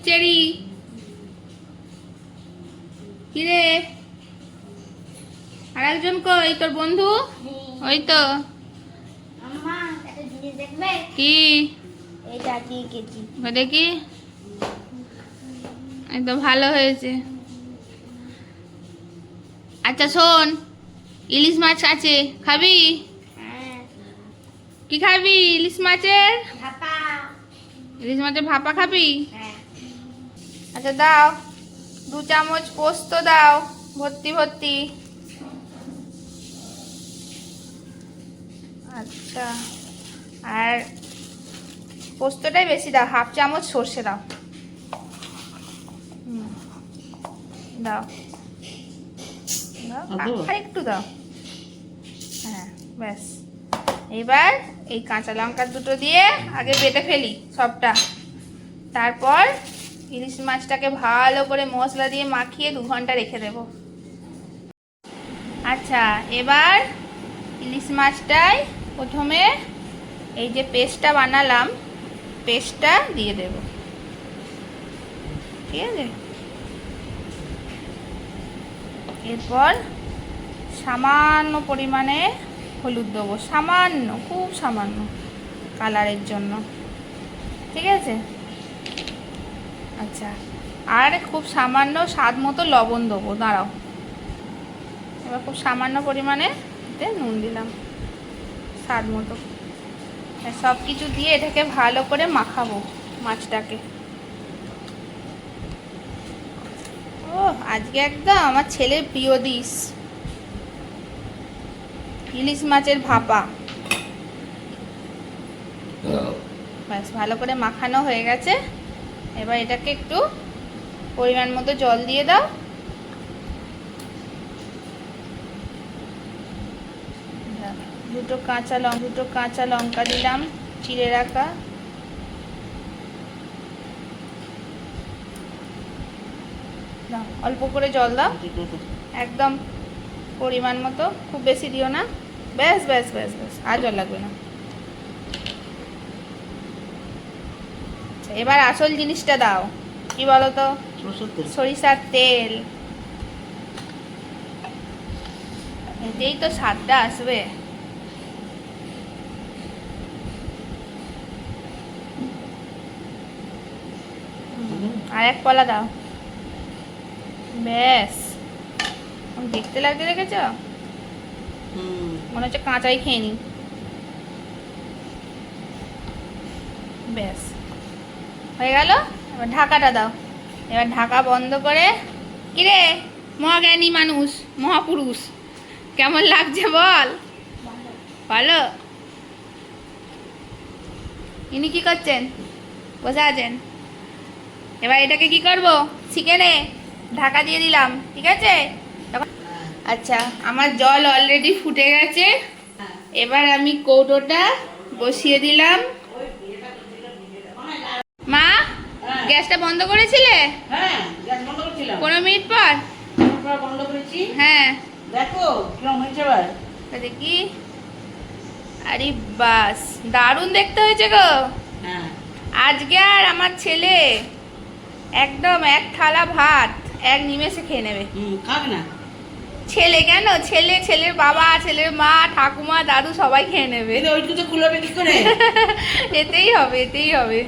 Cherry কিরে আর একজন কই তোর বন্ধু? ওই তো। আম্মা একটা জিনিস দেখবে? কি? এটা কি কেজি? দেখি। এই তো ভালো হয়েছে। আচ্ছা শোন, ইলিশ মাছ আছে, খাবি? হ্যাঁ। কি খাবি? ইলিশ মাছের ভাপা। ইলিশ মাছের ভাপা খাবি? হ্যাঁ। আচ্ছা দাও, 2 চামচ পোস্ত দাও, ভর্তি ভর্তি। আচ্ছা, আর পোস্তটাই বেশি দাও, 1/2 চামচ সর্ষে দাও। দাও দাও, আর একটু দাও। হ্যাঁ ব্যাস। এবার এই কাঁচা লঙ্কা দুটো দিয়ে আগে বেটে ফেলি সবটা, তারপর ইলিশ মাছটাকে ভালো করে মশলা দিয়ে মাখিয়ে 2 ঘন্টা রেখে দেব। আচ্ছা, এবার ইলিশ মাছটায় প্রথমে এই যে পেস্টটা বানালাম, পেস্টটা দিয়ে দেব, ঠিক আছে? এরপর সামান্য পরিমাণে হলুদ দেবো, সামান্য, খুব সামান্য, কালারের জন্য, ঠিক আছে? আচ্ছা, আর খুব সামান্য স্বাদ মতো লবণ দেবো, দাঁড়াও। এবার খুব সামান্য পরিমাণে নুন দিলাম, স্বাদ মতো। সব কিছু দিয়ে এটাকে ভালো করে মাখাবো মাছটাকে। ও আজকে একদম আমার ছেলের প্রিয় ডিশ, ইলিশ মাছের ভাপা। ব্যাস, ভালো করে মাখানো হয়ে গেছে। এবার এটাকে একটু পরিমাণ মতো জল দিয়ে দাও। দুটো কাঁচা লঙ্কা দিলাম, চিড়ে রাখা। দাও, অল্প করে জল দাও, একদম পরিমাণ মতো, খুব বেশি দিও না। ব্যাস ব্যাস ব্যাস ব্যাস, আর জল লাগবে না। এবার আসল জিনিসটা দাও, কি বলো তো? সরিষার তেল। এতেই তো স্বাদটা আসবে। আর 1 কলা দাও। ব্যাস, দেখতে লাগতে দেখেছ, মনে হচ্ছে কাঁচাই খেয়ে নি। ব্যাস হয়ে গেল। এবার ঢাকাটা দাও। এবার ঢাকা বন্ধ করে, কিরে মহাজ্ঞানী মানুষ, মহাপুরুষ, কেমন লাগছে বল? ভালো। ইনি কি করছেন? বসে আছেন। এবার এটাকে কি করব শিখে নে। ঢাকা দিয়ে দিলাম, ঠিক আছে? আচ্ছা, আমার জল অলরেডি ফুটে গেছে। এবার আমি কৌটোটা বসিয়ে দিলাম। মা, গ্যাসটা বন্ধ করেছিলে? হ্যাঁ, গ্যাস বন্ধ করেছিলাম। 15 মিনিট পর বন্ধ করেছি। হ্যাঁ, দেখো কিরকম হয়েছে এবার। দেখি। আরে বাস, দারুণ দেখতে হয়েছে গো। হ্যাঁ, আজকে আর আমার ছেলে একদম 1 থালা ভাত 1 নিমেষে খেয়ে নেবে। খাক না। ছেলে কেন, ছেলে, ছেলের বাবা, ছেলের মা, ঠাকুমা, দাদু সবাই খেয়ে নেবে। ওইটুকু তো খুলবে কি করে? এতেই হবে, এতেই হবে।